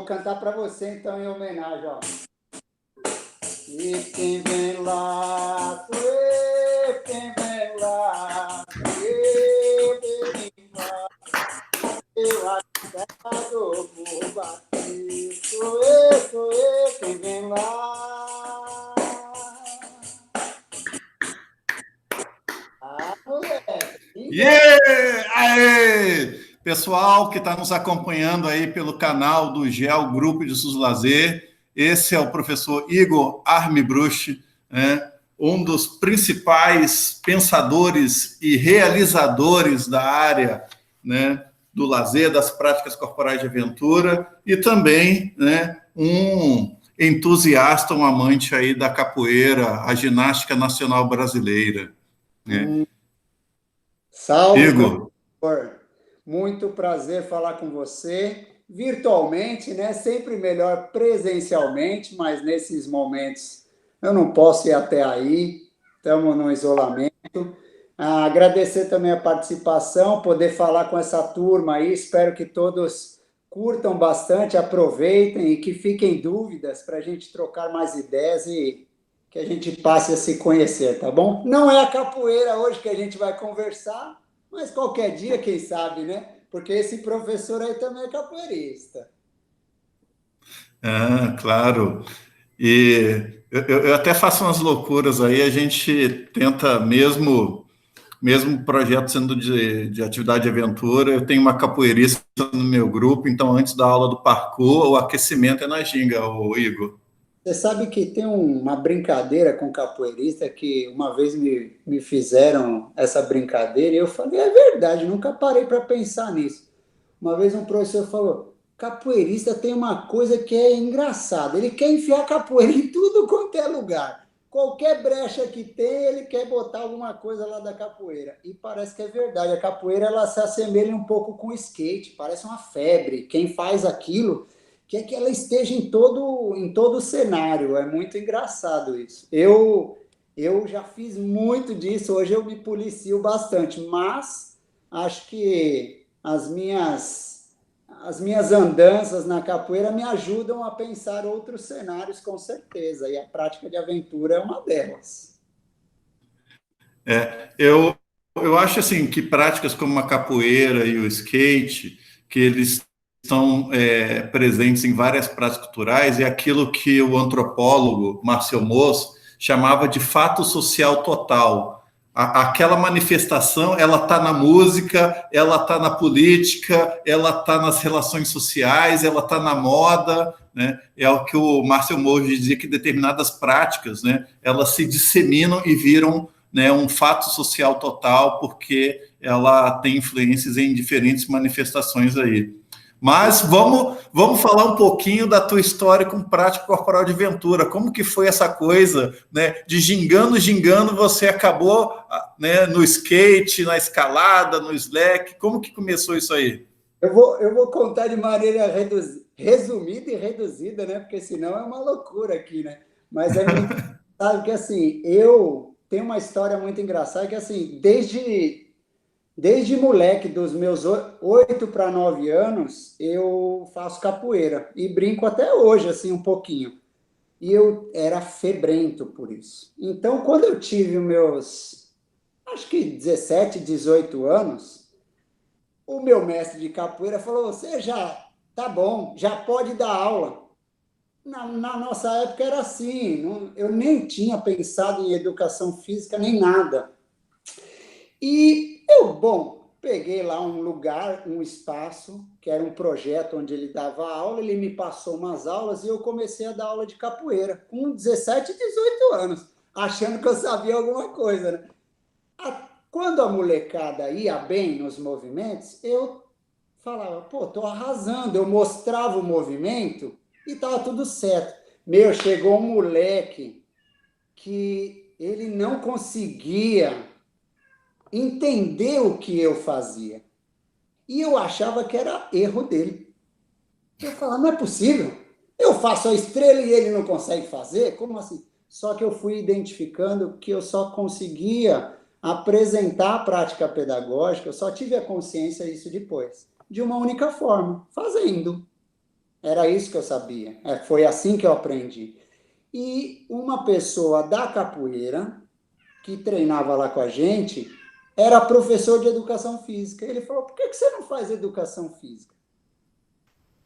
cantar para você, então, em homenagem, ó. E quem vem lá, sou eu, quem vem lá, sou eu, quem lá, eu agitado por bater, sou eu, quem vem lá. Ah, moleque! Yeah! Aê! Pessoal que está nos acompanhando aí pelo canal do GEL Grupo de SUS Lazer, esse é o professor Igor Armbruch, né? Um dos principais pensadores e realizadores da área, né, do lazer, das práticas corporais de aventura, e também, né, um entusiasta, um amante aí da capoeira, a ginástica nacional brasileira, né? Salve, Igor. professor! Muito prazer falar com você, virtualmente, né? Sempre melhor presencialmente, mas nesses momentos eu não posso ir até aí, estamos no isolamento. Agradecer também a participação, poder falar com essa turma aí, espero que todos curtam bastante, aproveitem e que fiquem dúvidas para a gente trocar mais ideias e que a gente passe a se conhecer, tá bom? Não é a capoeira hoje que a gente vai conversar, mas qualquer dia, quem sabe, né? Porque esse professor aí também é capoeirista. Ah, claro. E eu até faço umas loucuras aí, a gente tenta mesmo projeto sendo de atividade de aventura, eu tenho uma capoeirista no meu grupo, então antes da aula do parkour, o aquecimento é na ginga, o Igor. Você sabe que tem uma brincadeira com capoeirista que uma vez me fizeram essa brincadeira e eu falei, é verdade, nunca parei para pensar nisso. Uma vez um professor falou, capoeirista tem uma coisa que é engraçada, ele quer enfiar capoeira em tudo quanto é lugar. Qualquer brecha que tem, ele quer botar alguma coisa lá da capoeira. E parece que é verdade, a capoeira ela se assemelha um pouco com o skate, parece uma febre. Quem faz aquilo quer que ela esteja em todo o cenário, é muito engraçado isso. Eu já fiz muito disso, hoje eu me policio bastante, mas acho que as minhas andanças na capoeira me ajudam a pensar outros cenários, com certeza, e a prática de aventura é uma delas. Eu acho assim que práticas como a capoeira e o skate, que eles estão presentes em várias práticas culturais, é aquilo que o antropólogo Marcel Mauss chamava de fato social total. Aquela manifestação, ela está na música, ela está na política, ela está nas relações sociais, ela está na moda, né? É o que o Marcel Mauss dizia, que determinadas práticas, né, elas se disseminam e viram, né, um fato social total, porque ela tem influências em diferentes manifestações aí. Mas vamos falar um pouquinho da tua história com prática corporal de aventura. Como que foi essa coisa, né? De gingando, você acabou, né, no skate, na escalada, no slack. Como que começou isso aí? Eu vou contar de maneira resumida e reduzida, né? Porque senão é uma loucura aqui, né? Mas é muito engraçado que, assim, eu tenho uma história muito engraçada que, assim, desde moleque, dos meus 8 para 9 anos, eu faço capoeira e brinco até hoje, assim, um pouquinho. E eu era febrento por isso. Então, quando eu tive os meus, acho que 17, 18 anos, o meu mestre de capoeira falou: Você já tá bom, já pode dar aula. Na nossa época era assim, eu nem tinha pensado em educação física nem nada. E eu, bom, peguei lá um lugar, um espaço, que era um projeto onde ele dava aula, ele me passou umas aulas e eu comecei a dar aula de capoeira, com 17, 18 anos, achando que eu sabia alguma coisa, né? Quando a molecada ia bem nos movimentos, eu falava, pô, tô arrasando. Eu mostrava o movimento e tava tudo certo. Meu, chegou um moleque que ele não conseguia entender o que eu fazia. E eu achava que era erro dele. Eu falava, não é possível. Eu faço a estrela e ele não consegue fazer? Como assim? Só que eu fui identificando que eu só conseguia apresentar a prática pedagógica, eu só tive a consciência disso depois, de uma única forma, fazendo. Era isso que eu sabia. Foi assim que eu aprendi. E uma pessoa da capoeira, que treinava lá com a gente, era professor de educação física. Ele falou: por que você não faz educação física?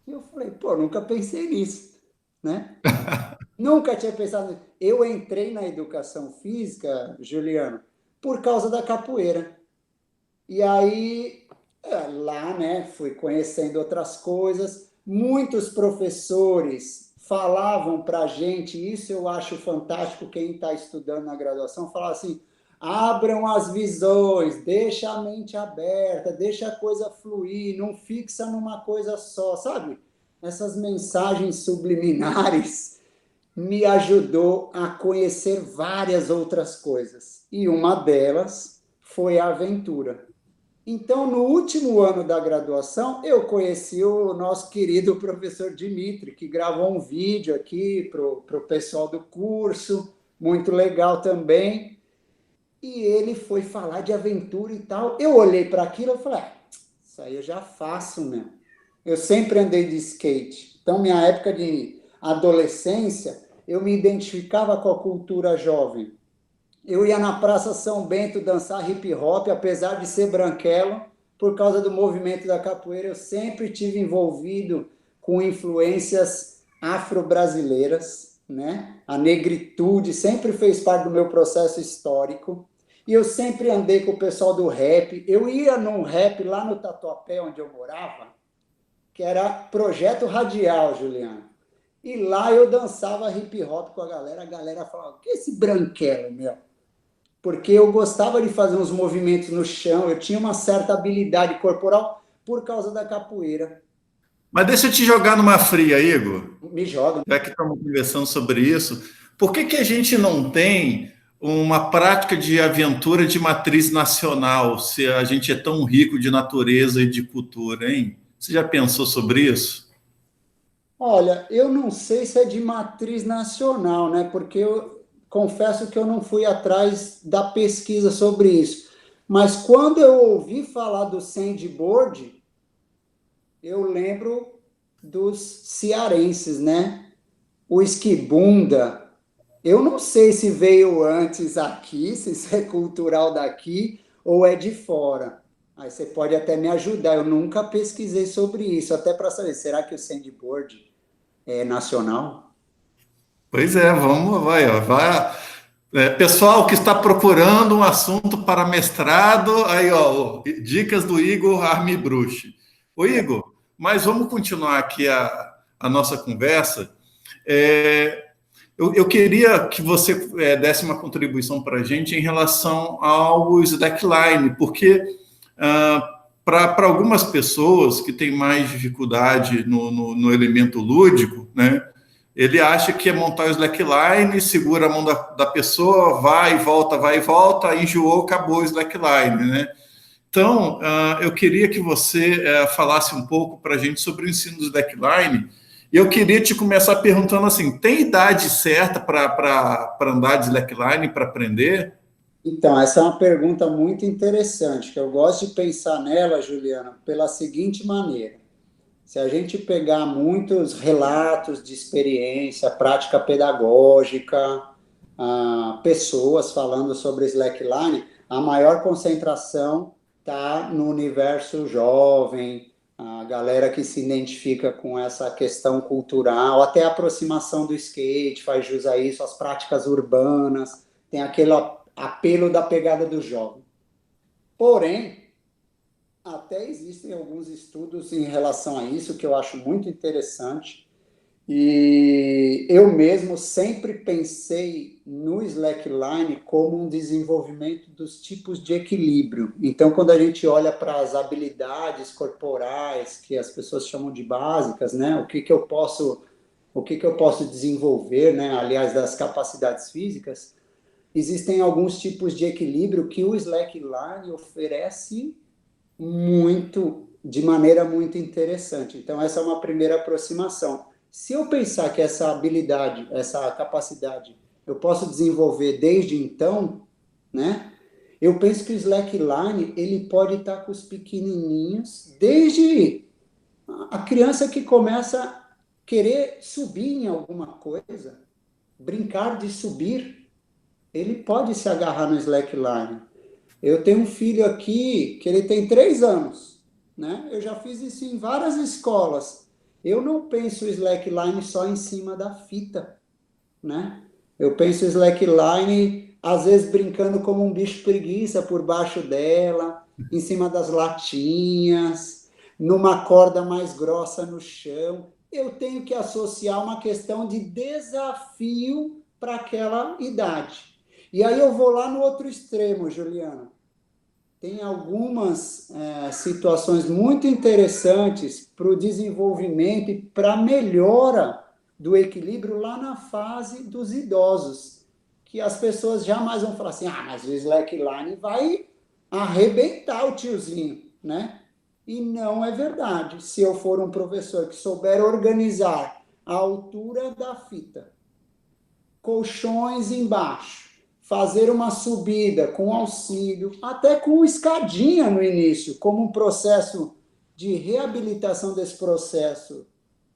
E eu falei: pô, nunca pensei nisso, né? Nunca tinha pensado nisso. Eu entrei na educação física, Juliano, por causa da capoeira. E aí, lá, né, fui conhecendo outras coisas. Muitos professores falavam para a gente, isso eu acho fantástico, quem está estudando na graduação, falava assim, abram as visões, deixa a mente aberta, deixa a coisa fluir, não fixa numa coisa só, sabe? Essas mensagens subliminares me ajudou a conhecer várias outras coisas. E uma delas foi a aventura. Então, no último ano da graduação, eu conheci o nosso querido professor Dimitri, que gravou um vídeo aqui para o pessoal do curso, muito legal também. E ele foi falar de aventura e tal. Eu olhei para aquilo e falei: isso aí eu já faço mesmo. Eu sempre andei de skate. Então, minha época de adolescência, eu me identificava com a cultura jovem. Eu ia na Praça São Bento dançar hip hop, apesar de ser branquelo, por causa do movimento da capoeira, eu sempre tive envolvido com influências afro-brasileiras, né? A negritude sempre fez parte do meu processo histórico. E eu sempre andei com o pessoal do rap. Eu ia num rap lá no Tatuapé, onde eu morava, que era Projeto Radial, Juliano. E lá eu dançava hip hop com a galera falava: que é esse branquelo, meu? Porque eu gostava de fazer uns movimentos no chão, eu tinha uma certa habilidade corporal por causa da capoeira. Mas deixa eu te jogar numa fria, Igor. Me joga. Já que estamos conversando sobre isso, por que, que a gente não tem uma prática de aventura de matriz nacional, se a gente é tão rico de natureza e de cultura, hein? Você já pensou sobre isso? Olha, eu não sei se é de matriz nacional, né? Porque eu confesso que eu não fui atrás da pesquisa sobre isso. Mas quando eu ouvi falar do sandboard, eu lembro dos cearenses, né? O esquibunda. Eu não sei se veio antes aqui, se isso é cultural daqui ou é de fora. Aí você pode até me ajudar. Eu nunca pesquisei sobre isso, até para saber, será que o sandboard é nacional? Pois é, vamos, vai, ó, vai. Pessoal que está procurando um assunto para mestrado, aí, ó, dicas do Igor Armibruch. Ô, Igor, mas vamos continuar aqui a nossa conversa. É, eu queria que você desse uma contribuição para a gente em relação ao slackline, porque para algumas pessoas que têm mais dificuldade no elemento lúdico, né, ele acha que é montar o slackline, segura a mão da pessoa, vai e volta, enjoou, acabou o slackline, né? Então, eu queria que você falasse um pouco para a gente sobre o ensino do slackline. E eu queria te começar perguntando assim: tem idade certa para andar de slackline, para aprender? Então, essa é uma pergunta muito interessante, que eu gosto de pensar nela, Juliana, pela seguinte maneira. Se a gente pegar muitos relatos de experiência, prática pedagógica, pessoas falando sobre slackline, a maior concentração está no universo jovem, a galera que se identifica com essa questão cultural, até a aproximação do skate, faz jus a isso, as práticas urbanas, tem aquele apelo da pegada do jovem. Porém, até existem alguns estudos em relação a isso que eu acho muito interessante. E eu mesmo sempre pensei no slackline como um desenvolvimento dos tipos de equilíbrio. Então, quando a gente olha para as habilidades corporais que as pessoas chamam de básicas, né? O que que eu posso desenvolver, né? Aliás, das capacidades físicas, existem alguns tipos de equilíbrio que o slackline oferece muito, de maneira muito interessante. Então, essa é uma primeira aproximação. Se eu pensar que essa habilidade, essa capacidade, eu posso desenvolver desde então, né? Eu penso que o slackline, ele pode estar com os pequenininhos, desde a criança que começa querer subir em alguma coisa, brincar de subir, ele pode se agarrar no slackline. Eu tenho um filho aqui que ele tem 3 anos, né? Eu já fiz isso em várias escolas. Eu não penso o slackline só em cima da fita, né? Eu penso o slackline, às vezes brincando como um bicho preguiça por baixo dela, em cima das latinhas, numa corda mais grossa no chão. Eu tenho que associar uma questão de desafio para aquela idade. E aí eu vou lá no outro extremo, Juliana. Tem algumas situações muito interessantes para o desenvolvimento e para a melhora do equilíbrio lá na fase dos idosos, que as pessoas jamais vão falar assim, mas o slackline vai arrebentar o tiozinho, né? E não é verdade. Se eu for um professor que souber organizar a altura da fita, colchões embaixo, fazer uma subida com auxílio, até com escadinha no início, como um processo de reabilitação desse processo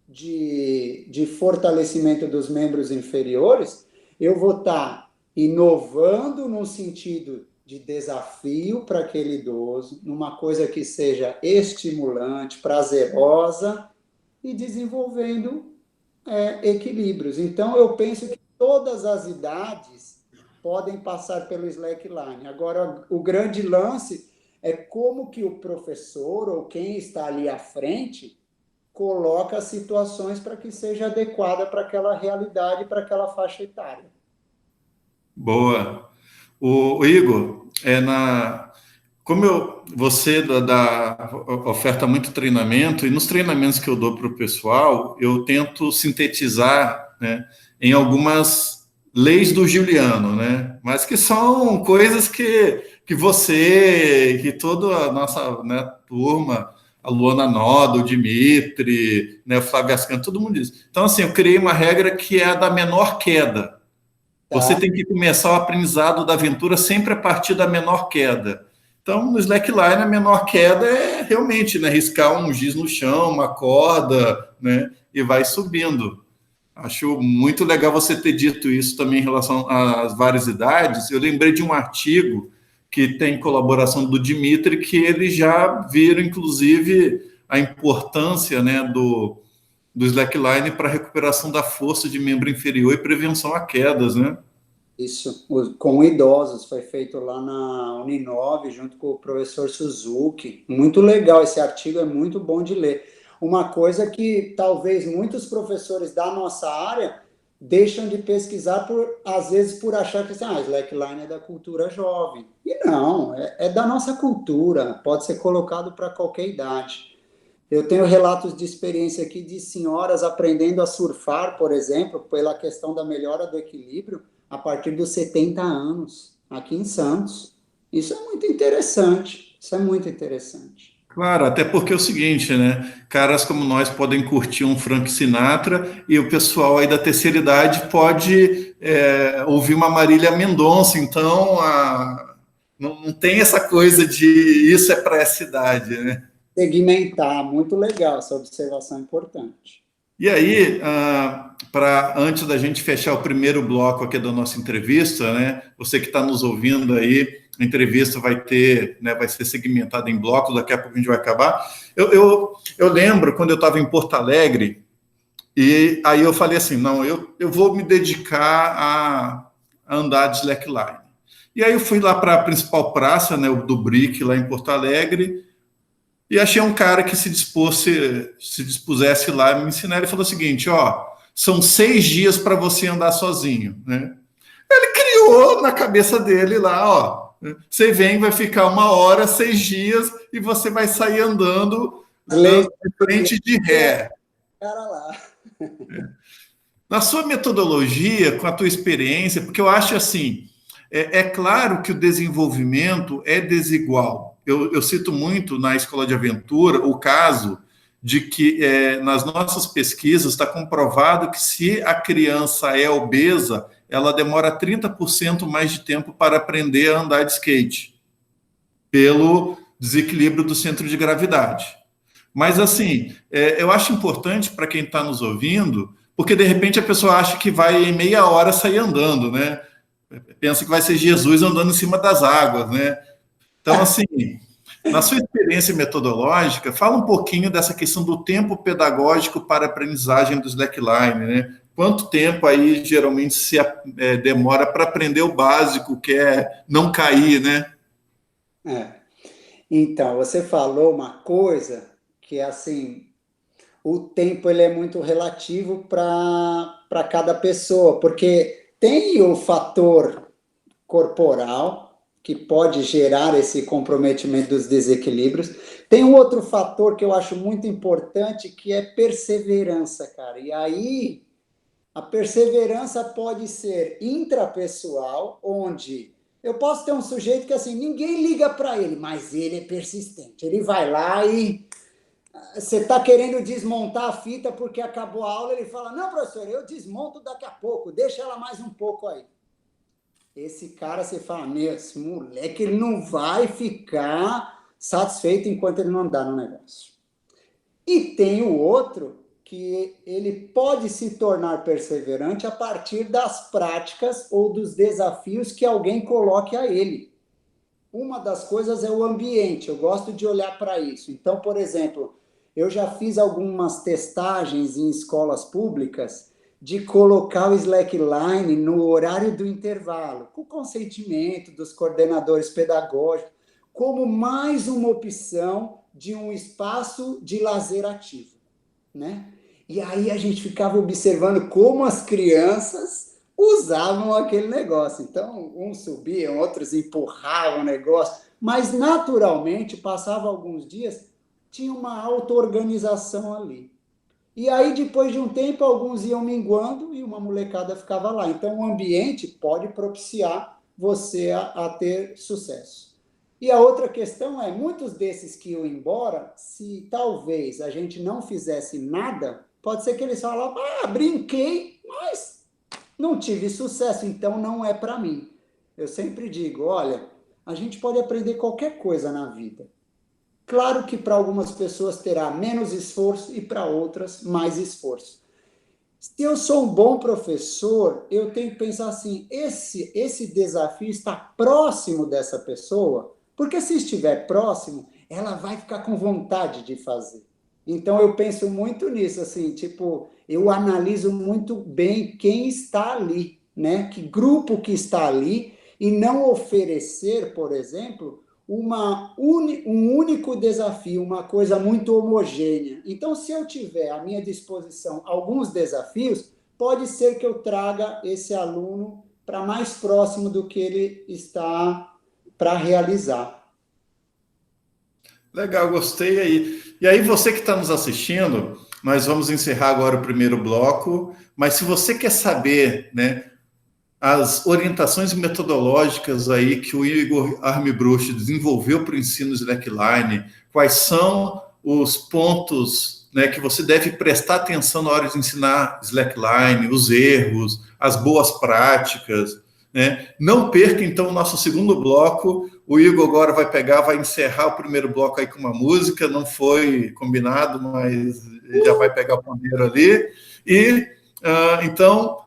de fortalecimento dos membros inferiores, eu vou estar inovando no sentido de desafio para aquele idoso, numa coisa que seja estimulante, prazerosa e desenvolvendo equilíbrios. Então, eu penso que todas as idades podem passar pelo slackline. Agora, o grande lance é como que o professor ou quem está ali à frente coloca as situações para que seja adequada para aquela realidade, para aquela faixa etária. Boa. O Igor, você oferta muito treinamento, e nos treinamentos que eu dou para o pessoal, eu tento sintetizar, né, em algumas leis do Giuliano, né, mas que são coisas que você, que toda a nossa, né, turma, a Luana Noda, o Dimitri, né, o Flávio Ascan, todo mundo diz. Então, assim, eu criei uma regra que é a da menor queda. Você tem que começar o aprendizado da aventura sempre a partir da menor queda. Então, no slackline, a menor queda é realmente, né, riscar um giz no chão, uma corda, né, e vai subindo. Acho muito legal você ter dito isso também em relação às várias idades. Eu lembrei de um artigo que tem colaboração do Dimitri, que eles já viram, inclusive, a importância, né, do slackline para a recuperação da força de membro inferior e prevenção a quedas, né? Isso, com idosos, foi feito lá na Uninove, junto com o professor Suzuki. Muito legal, esse artigo é muito bom de ler. Uma coisa que talvez muitos professores da nossa área deixam de pesquisar, às vezes por achar que slackline é da cultura jovem. E não, é da nossa cultura, pode ser colocado para qualquer idade. Eu tenho relatos de experiência aqui de senhoras aprendendo a surfar, por exemplo, pela questão da melhora do equilíbrio, a partir dos 70 anos, aqui em Santos. Isso é muito interessante. Isso é muito interessante. Claro, até porque é o seguinte, né? Caras como nós podem curtir um Frank Sinatra e o pessoal aí da terceira idade pode ouvir uma Marília Mendonça. Então, não tem essa coisa de isso é para essa idade, né? Segmentar, muito legal, essa observação importante. E aí, antes da gente fechar o primeiro bloco aqui da nossa entrevista, né? Você que está nos ouvindo aí, a entrevista vai ser segmentada em blocos, daqui a pouco a gente vai acabar. Eu lembro quando eu estava em Porto Alegre, e aí eu falei assim, não, eu vou me dedicar a andar de slackline. E aí eu fui lá para a principal praça, né, do BRIC, lá em Porto Alegre, e achei um cara que se dispusesse lá a me ensinar. Ele falou o seguinte, são 6 dias para você andar sozinho, né? Ele criou na cabeça dele lá, você vem, vai ficar 1 hora, 6 dias, e você vai sair andando de frente de ré. Cara lá. Na sua metodologia, com a tua experiência, porque eu acho assim, é claro que o desenvolvimento é desigual. Eu cito muito na Escola de Aventura o caso de que nas nossas pesquisas está comprovado que se a criança é obesa, ela demora 30% mais de tempo para aprender a andar de skate, pelo desequilíbrio do centro de gravidade. Mas, assim, eu acho importante para quem está nos ouvindo, porque de repente a pessoa acha que vai em meia hora sair andando, né? Pensa que vai ser Jesus andando em cima das águas, né? Então, assim, na sua experiência metodológica, fala um pouquinho dessa questão do tempo pedagógico para a aprendizagem do slackline, né? Quanto tempo aí geralmente se demora para aprender o básico, que é não cair, né? É. Então, você falou uma coisa que, assim, o tempo ele é muito relativo para cada pessoa, porque tem o fator corporal, que pode gerar esse comprometimento dos desequilíbrios. Tem um outro fator que eu acho muito importante, que é perseverança, cara. E aí, a perseverança pode ser intrapessoal, onde eu posso ter um sujeito que, assim, ninguém liga para ele, mas ele é persistente. Ele vai lá e você está querendo desmontar a fita porque acabou a aula, ele fala, não, professor, eu desmonto daqui a pouco, deixa ela mais um pouco aí. Esse cara, você fala, meu, esse moleque, ele não vai ficar satisfeito enquanto ele não andar no negócio. E tem o outro que ele pode se tornar perseverante a partir das práticas ou dos desafios que alguém coloque a ele. Uma das coisas é o ambiente, eu gosto de olhar para isso. Então, por exemplo, eu já fiz algumas testagens em escolas públicas de colocar o slackline no horário do intervalo, com consentimento dos coordenadores pedagógicos, como mais uma opção de um espaço de lazer ativo, né? E aí a gente ficava observando como as crianças usavam aquele negócio. Então, uns subiam, outros empurravam o negócio, mas naturalmente, passava alguns dias, tinha uma auto-organização ali. E aí, depois de um tempo, alguns iam minguando e uma molecada ficava lá. Então, o ambiente pode propiciar você a ter sucesso. E a outra questão é, muitos desses que iam embora, se talvez a gente não fizesse nada, pode ser que eles falavam, brinquei, mas não tive sucesso, então não é para mim. Eu sempre digo, olha, a gente pode aprender qualquer coisa na vida. Claro que para algumas pessoas terá menos esforço e para outras mais esforço. Se eu sou um bom professor, eu tenho que pensar assim, esse desafio está próximo dessa pessoa, porque se estiver próximo, ela vai ficar com vontade de fazer. Então eu penso muito nisso, assim, tipo, eu analiso muito bem quem está ali, né? Que grupo que está ali, e não oferecer, por exemplo, um único desafio, uma coisa muito homogênea. Então, se eu tiver à minha disposição alguns desafios, pode ser que eu traga esse aluno para mais próximo do que ele está para realizar. Legal, gostei aí. E aí, você que está nos assistindo, nós vamos encerrar agora o primeiro bloco, mas se você quer saber, né, as orientações metodológicas aí que o Igor Armbruch desenvolveu para o ensino slackline, quais são os pontos, né, que você deve prestar atenção na hora de ensinar slackline, os erros, as boas práticas, né? Não perca, então, o nosso segundo bloco. O Igor agora vai encerrar o primeiro bloco aí com uma música, não foi combinado, mas ele já vai pegar o pandeiro ali. E, então,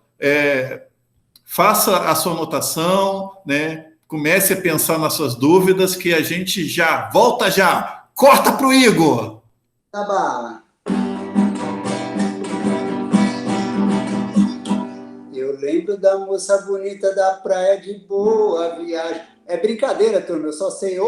faça a sua anotação, né? Comece a pensar nas suas dúvidas, que a gente já volta já. Corta para o Igor! Tá bala. Eu lembro da moça bonita da praia de Boa Viagem. É brincadeira, turma, eu só sei